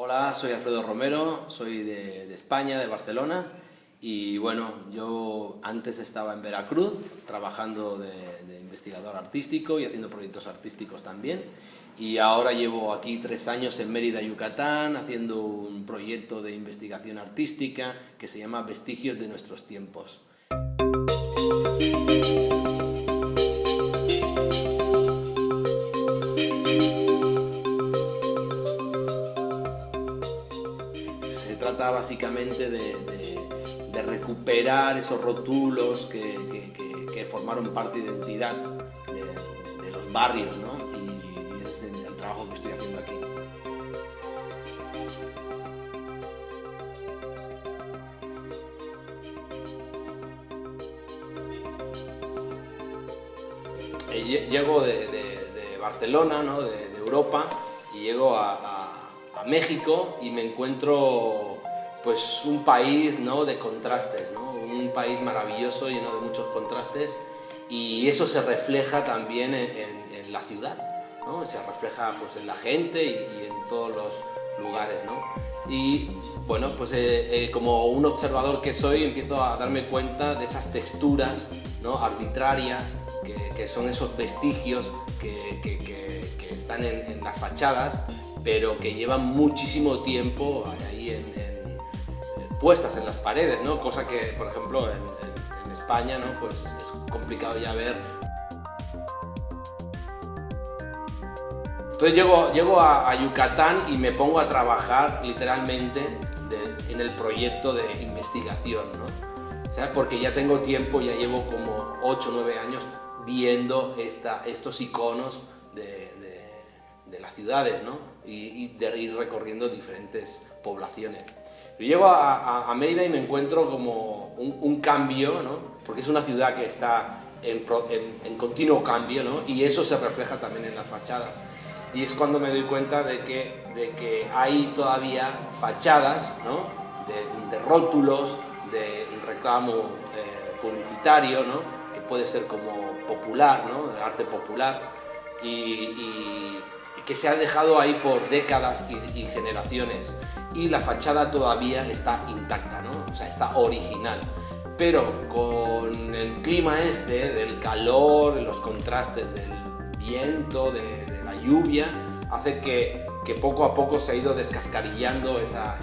Hola, soy Alfredo Romero, soy de España, de Barcelona, y bueno, yo antes estaba en Veracruz trabajando de investigador artístico y haciendo proyectos artísticos también, y ahora llevo aquí 3 años en Mérida, Yucatán, haciendo un proyecto de investigación artística que se llama Vestigios de nuestros tiempos. Se trata básicamente de recuperar esos rótulos que formaron parte de identidad de los barrios, ¿no? Y ese es el trabajo que estoy haciendo aquí. Llego de Barcelona, ¿no? de Europa, y llego a México y me encuentro pues un país, ¿no? de contrastes, ¿no? Un país maravilloso, lleno de muchos contrastes, y eso se refleja también en la ciudad, ¿no? Se refleja pues, en la gente y en todos los lugares, ¿no? Y bueno, pues como un observador que soy, empiezo a darme cuenta de esas texturas, ¿no? arbitrarias, que son esos vestigios que están en las fachadas, pero que llevan muchísimo tiempo ahí puestas en las paredes, ¿no? Cosa que, por ejemplo, en España, ¿no? pues es complicado ya ver. Entonces llego a Yucatán y me pongo a trabajar literalmente en el proyecto de investigación, ¿no? ¿Sabes? Porque ya tengo tiempo, ya llevo como 8 o 9 años viendo estos iconos de las ciudades, ¿no? y de ir recorriendo diferentes poblaciones. Yo llego a Mérida y me encuentro como un cambio, ¿no? Porque es una ciudad que está en continuo cambio, ¿no? Y eso se refleja también en las fachadas. Y es cuando me doy cuenta de que hay todavía fachadas, ¿no? de rótulos, de reclamo publicitario, ¿no? que puede ser como popular, ¿no? de arte popular, y que se ha dejado ahí por décadas y generaciones, y la fachada todavía está intacta, ¿no? O sea, está original. Pero con el clima del calor, los contrastes del viento, de la lluvia, hace que poco a poco se ha ido descascarillando esas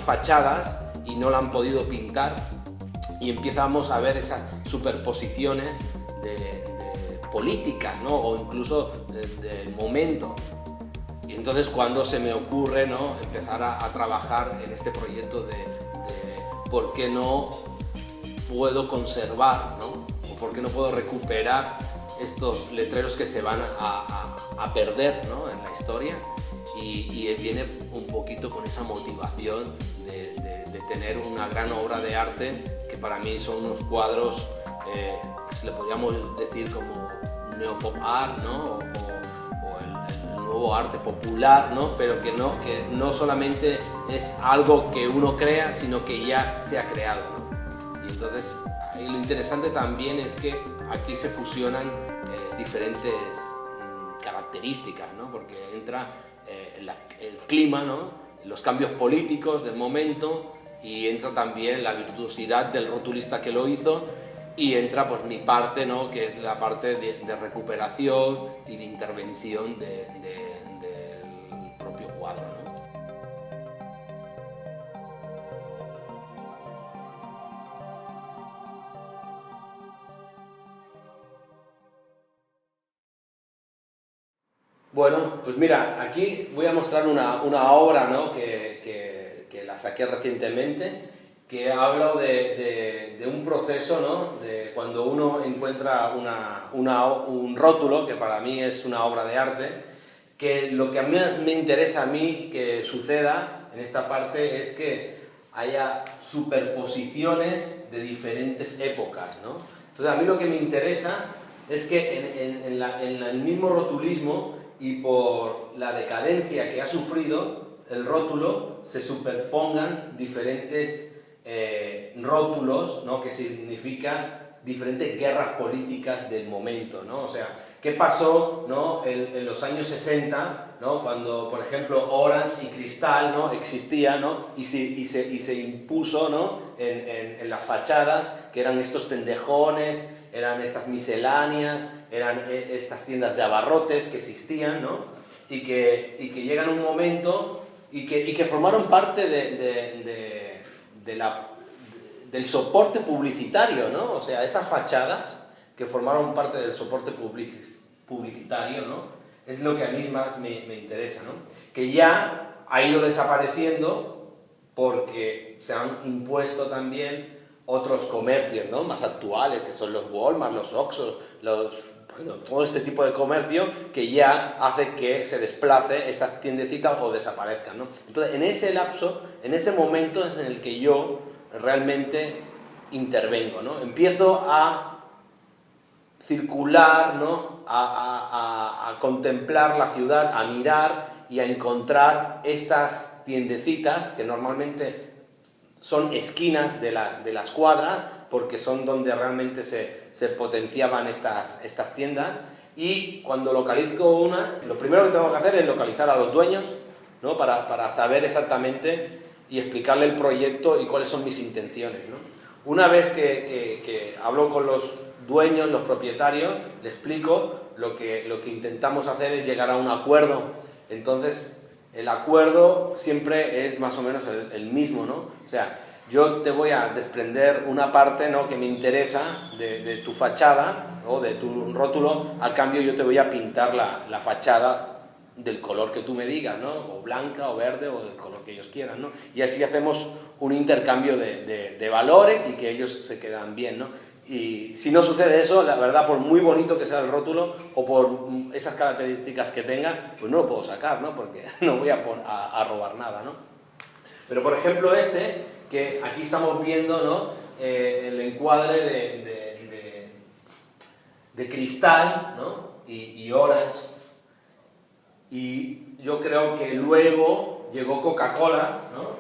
fachadas y no la han podido pintar, y empezamos a ver esas superposiciones de políticas, ¿no? o incluso del momento. Y entonces cuando se me ocurre, ¿no? empezar a trabajar en este proyecto de por qué no puedo conservar, ¿no? o por qué no puedo recuperar estos letreros que se van a perder, ¿no? en la historia, y viene un poquito con esa motivación de tener una gran obra de arte, que para mí son unos cuadros, si le podríamos decir como neopop art, ¿no? o el nuevo arte popular, ¿no? pero que no solamente es algo que uno crea, sino que ya se ha creado, ¿no? Y entonces lo interesante también es que aquí se fusionan diferentes características, ¿no? porque entra el clima, ¿no? los cambios políticos del momento, y entra también la virtuosidad del rotulista que lo hizo, y entra pues mi parte, ¿no? que es la parte de recuperación y de intervención del propio cuadro, ¿no? Bueno, pues mira, aquí voy a mostrar una obra, ¿no? que la saqué recientemente, que habla de un proceso, ¿no? de cuando uno encuentra un rótulo, que para mí es una obra de arte, que lo que a mí me interesa que suceda en esta parte es que haya superposiciones de diferentes épocas, ¿no? Entonces a mí lo que me interesa es que en el mismo rotulismo, y por la decadencia que ha sufrido el rótulo, se superpongan diferentes rótulos, ¿no? que significan diferentes guerras políticas del momento, ¿no? O sea, ¿Qué pasó, ¿no? en los años 60, ¿no? Cuando, por ejemplo, Orange y Cristal, ¿no? existían, ¿no? y se impuso, ¿no? en las fachadas, que eran estos tendejones, eran estas misceláneas, eran estas tiendas de abarrotes que existían, ¿no? y que llegan un momento y que formaron parte del soporte publicitario, ¿no? O sea, esas fachadas que formaron parte del soporte publicitario, ¿no? Es lo que a mí más me interesa, ¿no? Que ya ha ido desapareciendo porque se han impuesto también otros comercios, ¿no? Más actuales, que son los Walmart, los Oxxo, todo este tipo de comercio que ya hace que se desplace estas tiendecitas o desaparezcan, ¿no? Entonces, en ese lapso, en ese momento es en el que yo realmente intervengo, ¿no? Empiezo a circular, ¿no? a contemplar la ciudad, a mirar y a encontrar estas tiendecitas que normalmente son esquinas de las cuadras, porque son donde realmente se potenciaban estas tiendas. Y cuando localizo una, lo primero que tengo que hacer es localizar a los dueños, ¿no? para saber exactamente y explicarle el proyecto y cuáles son mis intenciones, ¿no? Una vez que hablo con los dueños, los propietarios, les explico, lo que intentamos hacer es llegar a un acuerdo. Entonces, el acuerdo siempre es más o menos el mismo, ¿no? O sea, yo te voy a desprender una parte, ¿no? que me interesa de tu fachada o de tu rótulo, a cambio yo te voy a pintar la fachada del color que tú me digas, ¿no? O blanca o verde o del color que ellos quieran, ¿no? Y así hacemos un intercambio de valores y que ellos se quedan bien, ¿no? Y si no sucede eso, la verdad, por muy bonito que sea el rótulo o por esas características que tenga, pues no lo puedo sacar, ¿no? Porque no voy a robar nada, ¿no? Pero, por ejemplo, que aquí estamos viendo, ¿no? El encuadre de Cristal, ¿no? y Orange. Y yo creo que luego llegó Coca-Cola, ¿no?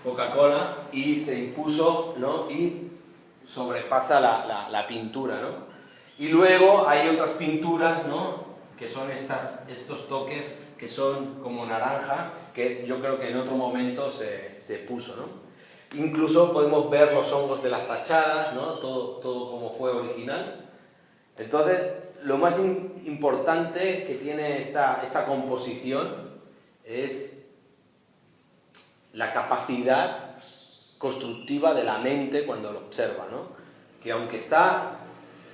Coca-Cola, y se impuso, ¿no? y sobrepasa la pintura, ¿no? Y luego hay otras pinturas, ¿no? que son estos toques que son como naranja, que yo creo que en otro momento se puso, ¿no? Incluso podemos ver los hongos de las fachadas, ¿no? todo como fue original. Entonces, lo más importante que tiene esta composición es la capacidad constructiva de la mente cuando lo observa, ¿no? Que aunque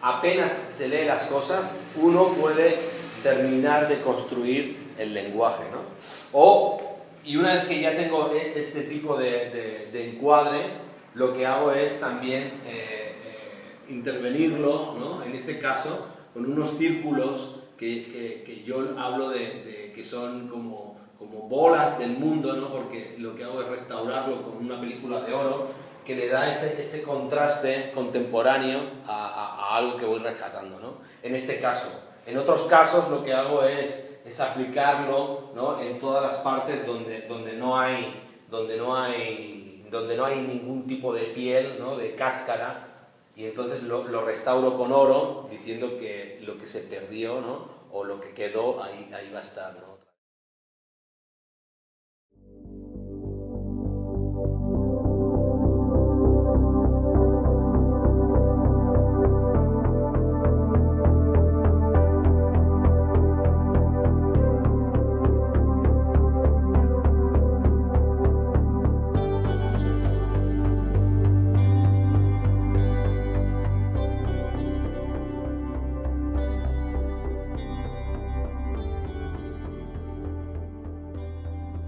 apenas se lee las cosas, uno puede terminar de construir el lenguaje, ¿no? Y una vez que ya tengo este tipo de encuadre, lo que hago es también intervenirlo, ¿no? En este caso, con unos círculos que yo hablo de que son como bolas del mundo, ¿no? Porque lo que hago es restaurarlo con una película de oro que le da ese contraste contemporáneo a algo que voy rescatando, ¿no? En este caso. En otros casos lo que hago es aplicarlo, ¿no? en todas las partes donde no hay ningún tipo de piel, ¿no? de cáscara, y entonces lo restauro con oro, diciendo que lo que se perdió, ¿no? o lo que quedó, ahí va a estar, ¿no?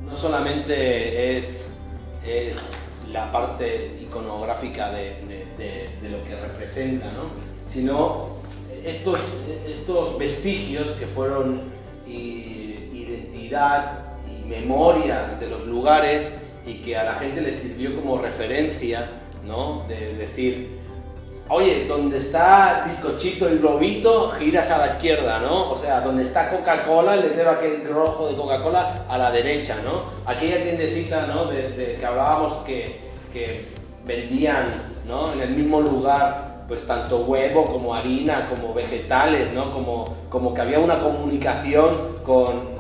No solamente es la parte iconográfica de lo que representa, ¿no? sino estos vestigios que fueron identidad y memoria de los lugares y que a la gente le sirvió como referencia, ¿no? de decir, oye, donde está Bizcochito y Globito, giras a la izquierda, ¿no? O sea, donde está Coca-Cola, el letrero aquel rojo de Coca-Cola, a la derecha, ¿no? Aquella tiendecita, ¿no? que hablábamos que vendían, ¿no? En el mismo lugar pues tanto huevo como harina, como vegetales, ¿no? Como que había una comunicación con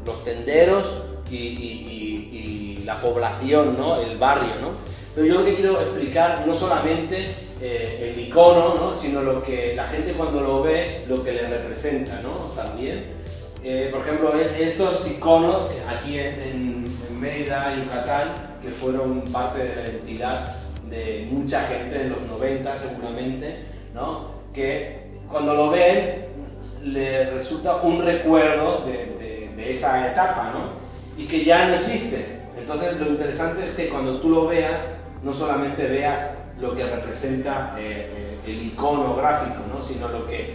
los tenderos y la población, ¿no? El barrio, ¿no? Pero yo lo que quiero explicar no solamente el icono, ¿no? Sino lo que la gente cuando lo ve, lo que le representa, ¿no? También. Por ejemplo, estos iconos aquí en Mérida, Yucatán, que fueron parte de la identidad de mucha gente en los 90 seguramente, ¿no? Que cuando lo ven le resulta un recuerdo de esa etapa, ¿no? Y que ya no existe. Entonces lo interesante es que cuando tú lo veas, no solamente veas lo que representa el icono gráfico, ¿no? Sino lo que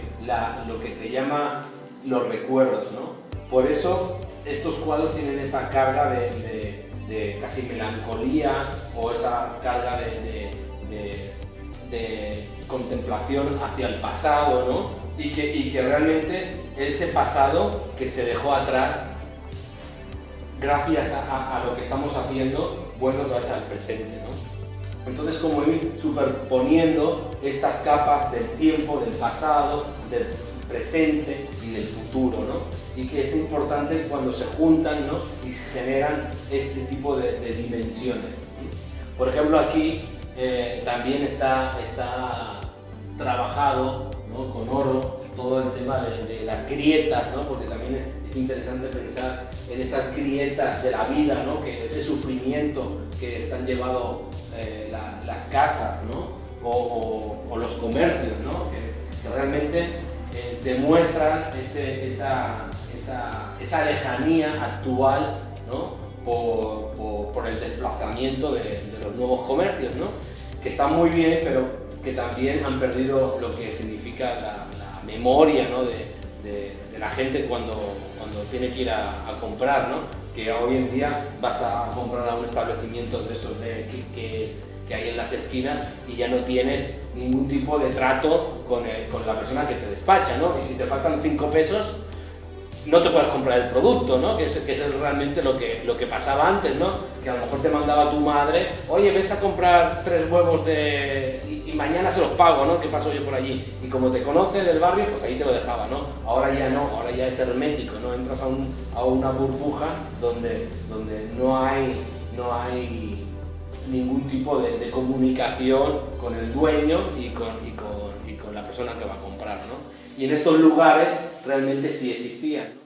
te llama los recuerdos, ¿no? Por eso estos cuadros tienen esa carga de casi melancolía o esa carga de contemplación hacia el pasado, ¿no? Y que realmente ese pasado que se dejó atrás, gracias a lo que estamos haciendo, vuelve otra vez al presente, ¿no? Entonces, como ir superponiendo estas capas del tiempo, del pasado, del presente y del futuro, ¿no? Y que es importante cuando se juntan, ¿no? Y se generan este tipo de dimensiones. Por ejemplo, aquí también está trabajado, ¿no? Con oro todo el tema de las grietas, ¿no? Porque también es interesante pensar en esas grietas de la vida, ¿no? Que ese sufrimiento que se han llevado las casas, ¿no? O los comercios, ¿no? Que realmente demuestran esa lejanía actual, ¿no? por el desplazamiento de los nuevos comercios, ¿no? Que están muy bien, pero que también han perdido lo que significa la memoria, ¿no? de la gente cuando tiene que ir a comprar, ¿no? Que hoy en día vas a comprar a un establecimiento de esos que hay en las esquinas y ya no tienes ningún tipo de trato con la persona que te despacha, ¿no? Y si te faltan 5 pesos, no te puedes comprar el producto, ¿no? Que es realmente lo que pasaba antes, ¿no? Que a lo mejor te mandaba tu madre, oye, ves a comprar 3 huevos y mañana se los pago, ¿no? ¿Qué paso yo por allí? Y como te conoce del barrio, pues ahí te lo dejaba, ¿no? Ahora ya no, ahora ya es hermético, ¿no? Entras a una burbuja donde no hay ningún tipo de comunicación con el dueño y con la persona que va a comprar, ¿no? Y en estos lugares realmente sí existían, ¿no?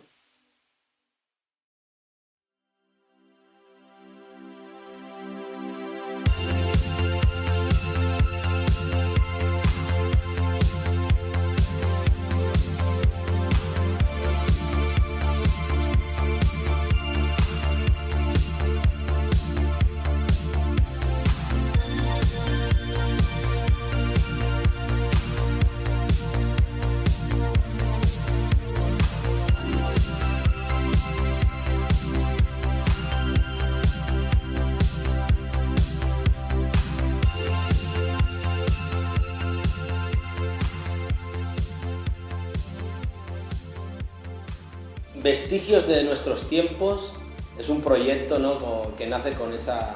Vestigios de nuestros tiempos es un proyecto, ¿no? Que nace con esa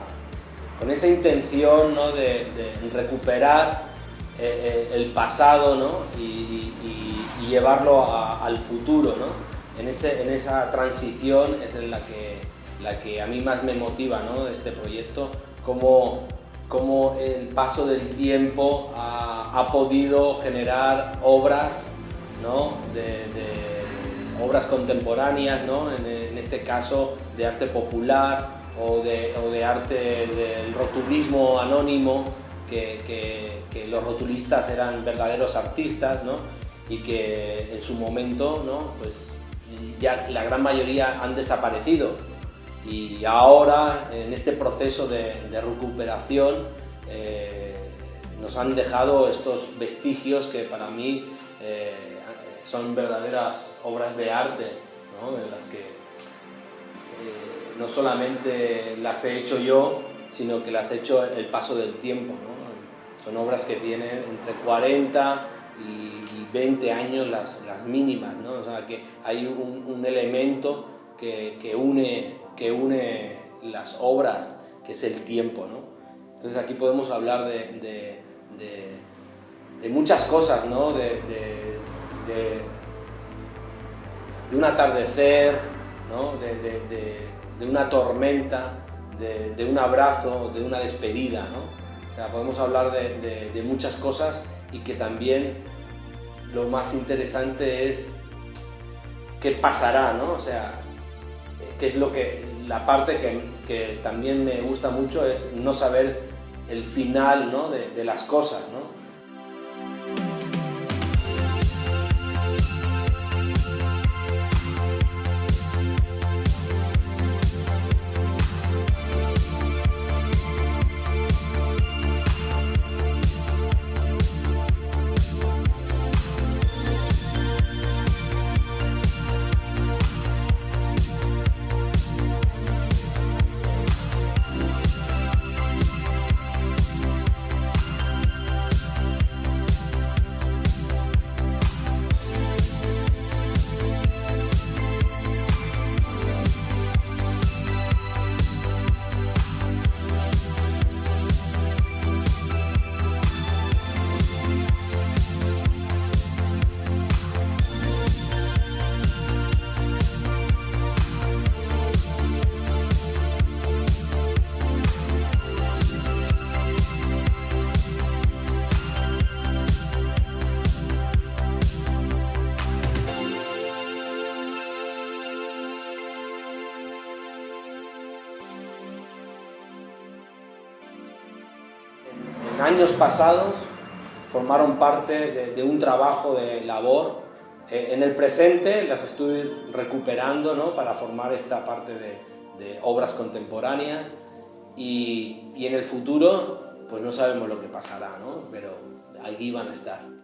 intención, ¿no? de recuperar el pasado, ¿no? y llevarlo al futuro, ¿no? En esa transición es en la que a mí más me motiva, ¿no? Este proyecto, cómo el paso del tiempo ha podido generar obras, ¿no? Obras contemporáneas, ¿no? En este caso de arte popular o de arte del rotulismo anónimo, que los rotulistas eran verdaderos artistas, ¿no? Y que en su momento, ¿no? Pues ya la gran mayoría han desaparecido y ahora en este proceso de recuperación nos han dejado estos vestigios que para mí son verdaderas obras de arte, ¿no? En las que no solamente las he hecho yo, sino que las he hecho el paso del tiempo, ¿no? Son obras que tienen entre 40 y 20 años las mínimas, ¿no? O sea, que hay un elemento que une las obras, que es el tiempo, ¿no? Entonces aquí podemos hablar de de muchas cosas, ¿no? De un atardecer, ¿no? De una tormenta, de un abrazo, de una despedida, ¿no? O sea, podemos hablar de muchas cosas, y que también lo más interesante es qué pasará, ¿no? O sea, qué es lo que, la parte que también me gusta mucho es no saber el final, ¿no? de las cosas, ¿no? En años pasados formaron parte de un trabajo de labor. En el presente las estoy recuperando, ¿no? Para formar esta parte de obras contemporáneas, y en el futuro pues no sabemos lo que pasará, ¿no? Pero allí van a estar.